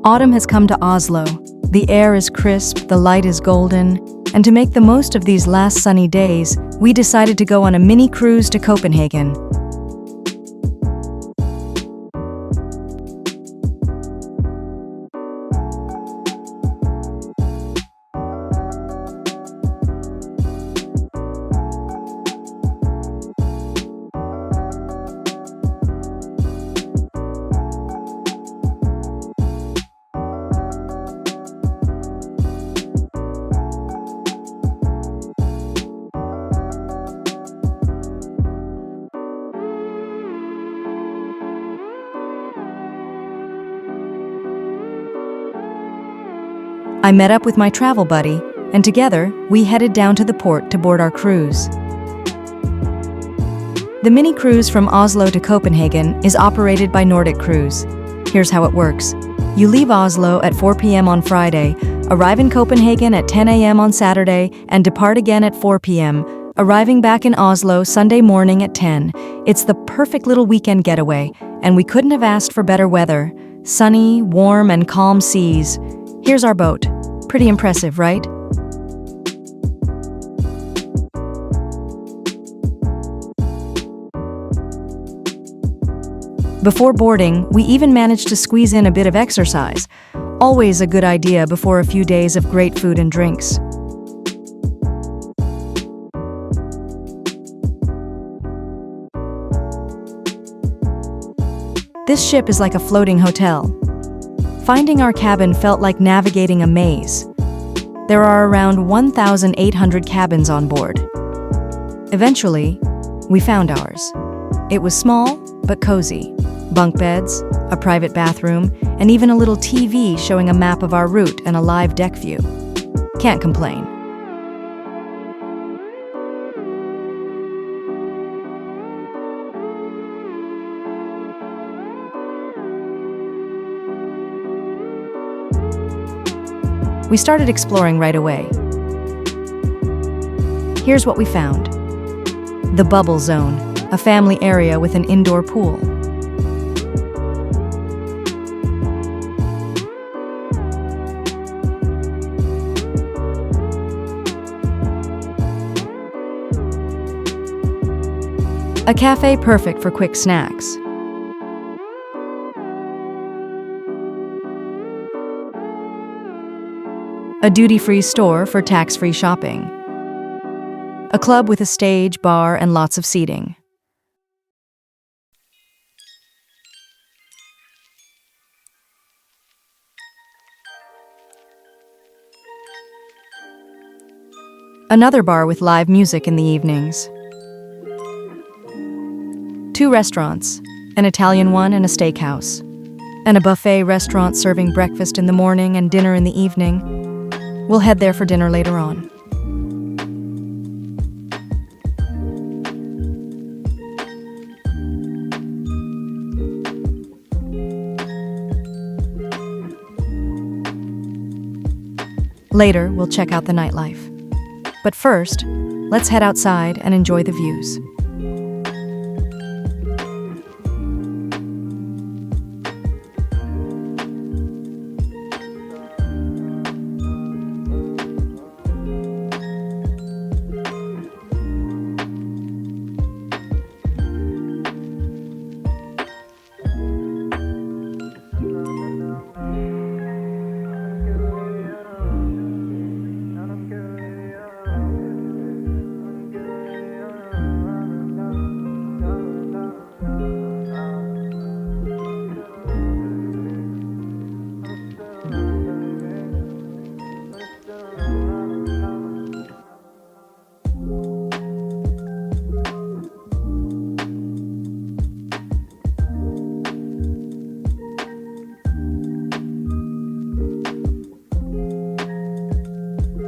Autumn has come to Oslo. The air is crisp, the light is golden, and to make the most of these last sunny days, we decided to go on a mini cruise to Copenhagen. I met up with my travel buddy, and together, we headed down to the port to board our cruise. The mini cruise from Oslo to Copenhagen is operated by Nordic Cruise. Here's how it works. You leave Oslo at 4 p.m. on Friday, arrive in Copenhagen at 10 a.m. on Saturday, and depart again at 4 p.m., arriving back in Oslo Sunday morning at 10. It's the perfect little weekend getaway, and we couldn't have asked for better weather. Sunny, warm, and calm seas. Here's our boat. Pretty impressive, right? Before boarding, we even managed to squeeze in a bit of exercise. Always a good idea before a few days of great food and drinks. This ship is like a floating hotel. Finding our cabin felt like navigating a maze. There are around 1,800 cabins on board. Eventually, we found ours. It was small, but cozy. Bunk beds, a private bathroom, and even a little TV showing a map of our route and a live deck view. Can't complain. We started exploring right away. Here's what we found. The Bubble Zone, a family area with an indoor pool. A cafe perfect for quick snacks. A duty-free store for tax-free shopping. A club with a stage, bar, and lots of seating. Another bar with live music in the evenings. 2 restaurants, an Italian one and a steakhouse. And a buffet restaurant serving breakfast in the morning and dinner in the evening. We'll head there for dinner later on. Later, we'll check out the nightlife. But first, let's head outside and enjoy the views.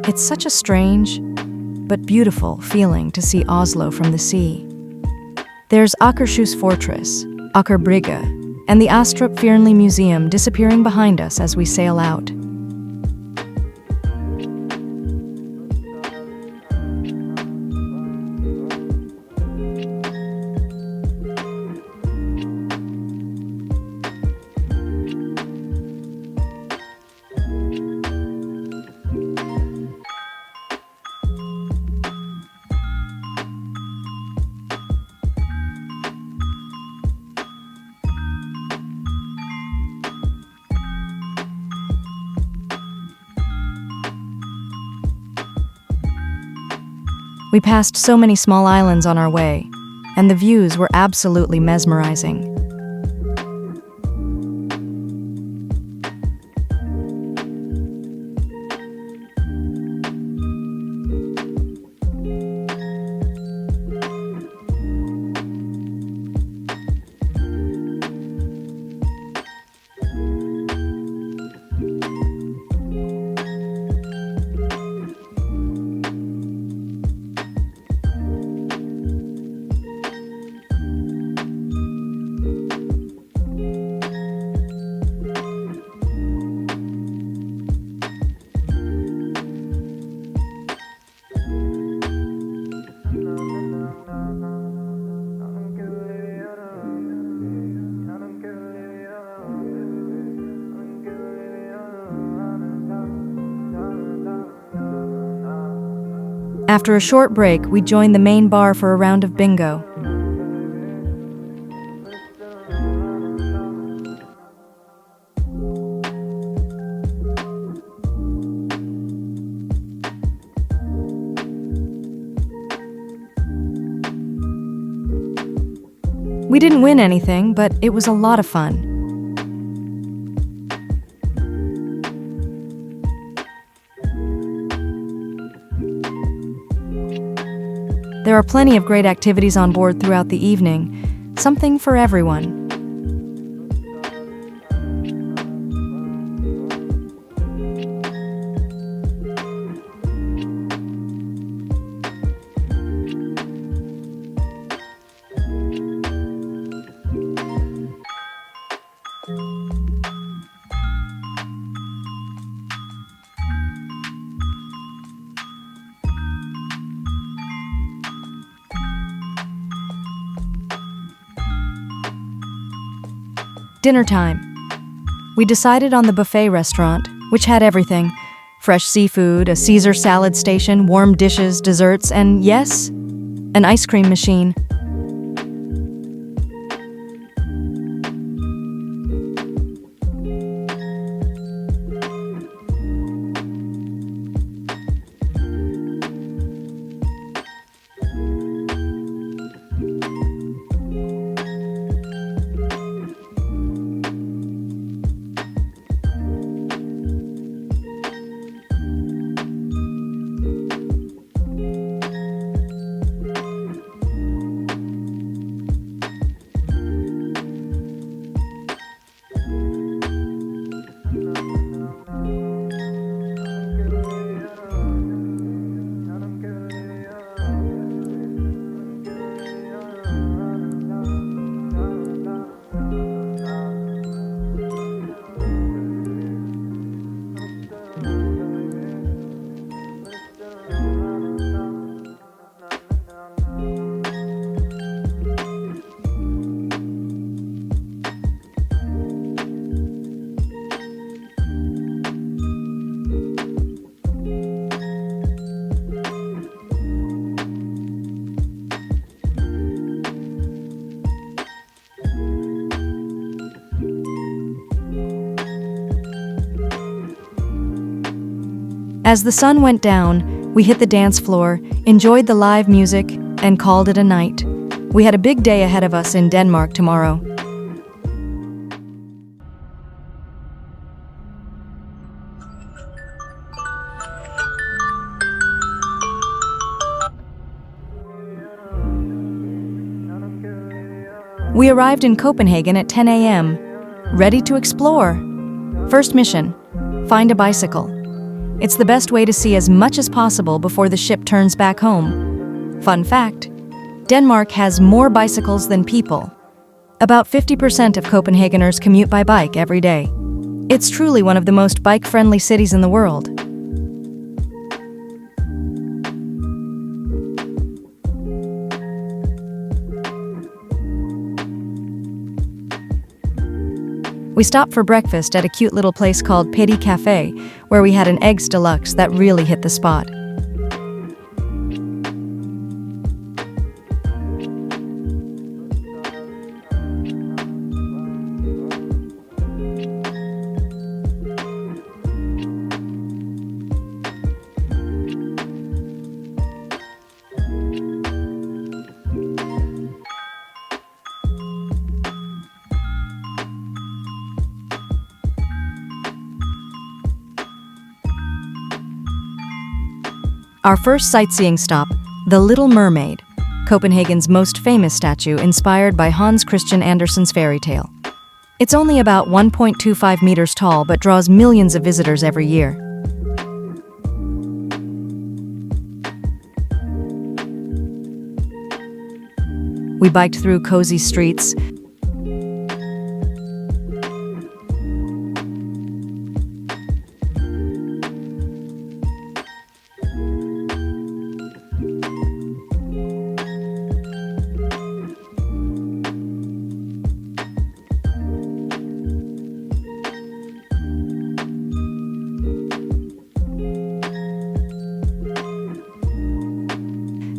It's such a strange, but beautiful feeling to see Oslo from the sea. There's Akershus Fortress, Aker Brygge, and the Astrup Fearnley Museum disappearing behind us as we sail out. We passed so many small islands on our way, and the views were absolutely mesmerizing. After a short break, we joined the main bar for a round of bingo. We didn't win anything, but it was a lot of fun. There are plenty of great activities on board throughout the evening, something for everyone. Dinner time. We decided on the buffet restaurant, which had everything: fresh seafood, a Caesar salad station, warm dishes, desserts, and yes, an ice cream machine. As the sun went down, we hit the dance floor, enjoyed the live music, and called it a night. We had a big day ahead of us in Denmark tomorrow. We arrived in Copenhagen at 10 a.m., ready to explore. First mission: find a bicycle. It's the best way to see as much as possible before the ship turns back home. Fun fact: Denmark has more bicycles than people. About 50% of Copenhageners commute by bike every day. It's truly one of the most bike-friendly cities in the world. We stopped for breakfast at a cute little place called Petit Café, where we had an eggs deluxe that really hit the spot. Our first sightseeing stop, the Little Mermaid, Copenhagen's most famous statue inspired by Hans Christian Andersen's fairy tale. It's only about 1.25 meters tall but draws millions of visitors every year. We biked through cozy streets,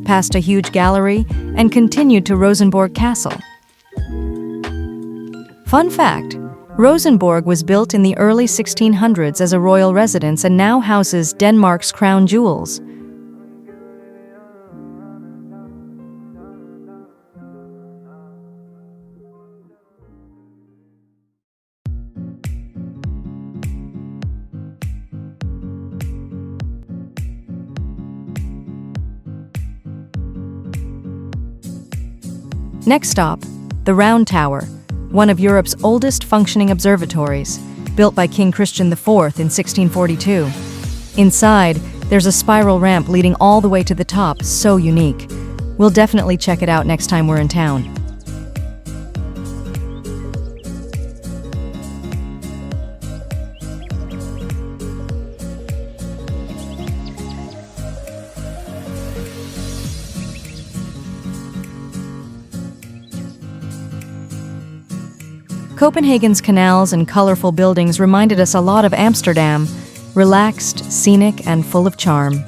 past a huge gallery, and continued to Rosenborg Castle. Fun fact, Rosenborg was built in the early 1600s as a royal residence and now houses Denmark's crown jewels. Next stop, the Round Tower, one of Europe's oldest functioning observatories, built by King Christian IV in 1642. Inside, there's a spiral ramp leading all the way to the top, so unique. We'll definitely check it out next time we're in town. Copenhagen's canals and colorful buildings reminded us a lot of Amsterdam, relaxed, scenic, and full of charm.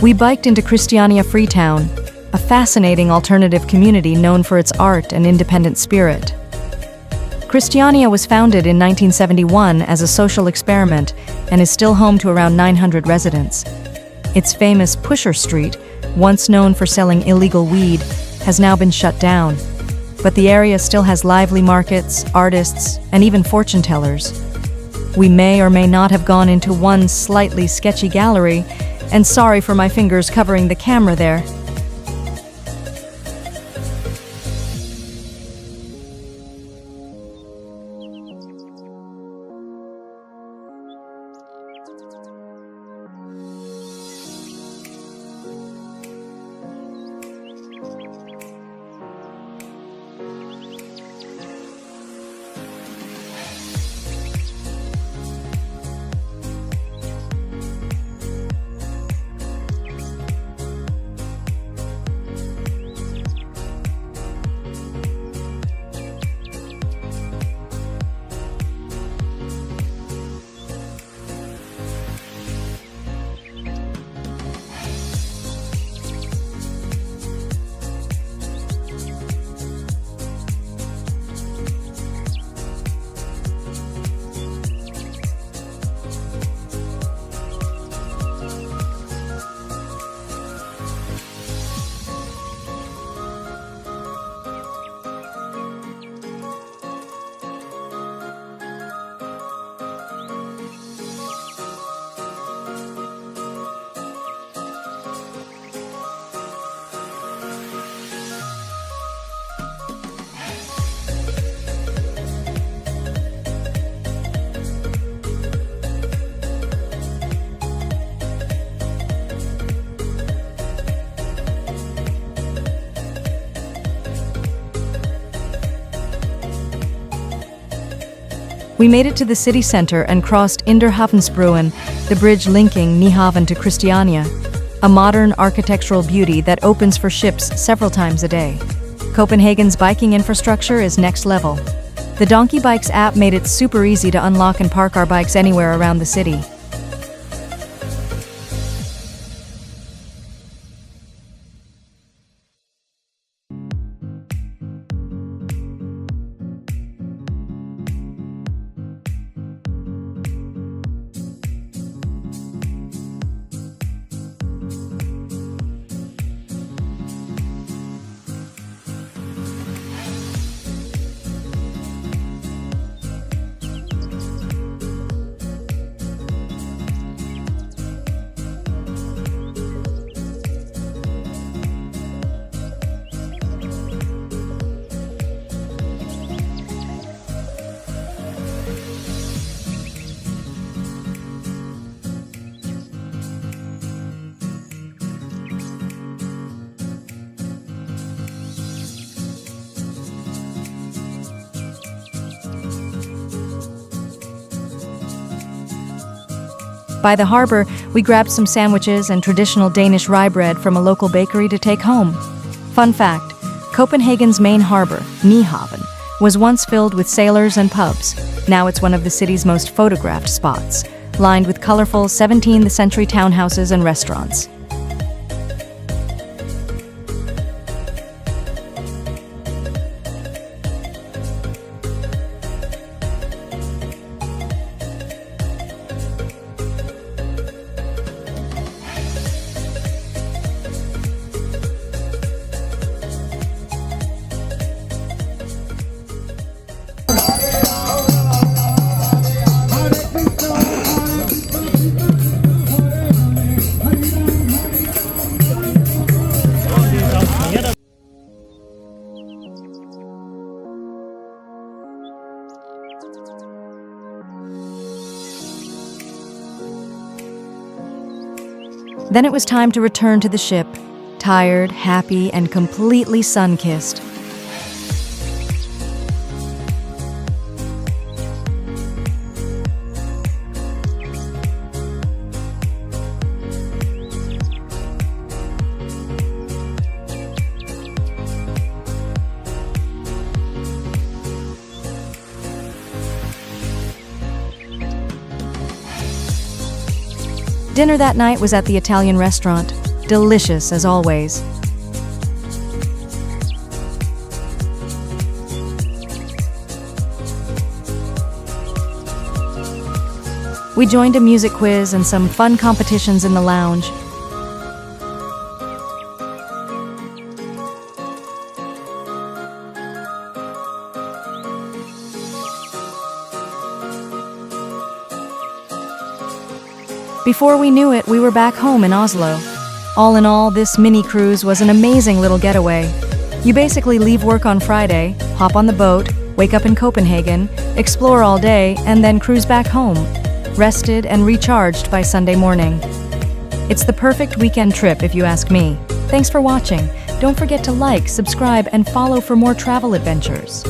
We biked into Christiania Freetown, a fascinating alternative community known for its art and independent spirit. Christiania was founded in 1971 as a social experiment and is still home to around 900 residents. Its famous Pusher Street, once known for selling illegal weed, has now been shut down. But the area still has lively markets, artists, and even fortune tellers. We may or may not have gone into one slightly sketchy gallery, and sorry for my fingers covering the camera there. We made it to the city center and crossed Inderhavnsbroen, the bridge linking Nyhavn to Christiania, a modern architectural beauty that opens for ships several times a day. Copenhagen's biking infrastructure is next level. The Donkey Bikes app made it super easy to unlock and park our bikes anywhere around the city. By the harbor, we grabbed some sandwiches and traditional Danish rye bread from a local bakery to take home. Fun fact, Copenhagen's main harbor, Nyhavn, was once filled with sailors and pubs. Now it's one of the city's most photographed spots, lined with colorful 17th century townhouses and restaurants. Then it was time to return to the ship, tired, happy, and completely sun-kissed. Dinner that night was at the Italian restaurant, delicious as always. We joined a music quiz and some fun competitions in the lounge. Before we knew it, we were back home in Oslo. All in all, this mini cruise was an amazing little getaway. You basically leave work on Friday, hop on the boat, wake up in Copenhagen, explore all day, and then cruise back home, rested and recharged by Sunday morning. It's the perfect weekend trip if you ask me. Thanks for watching. Don't forget to like, subscribe, and follow for more travel adventures.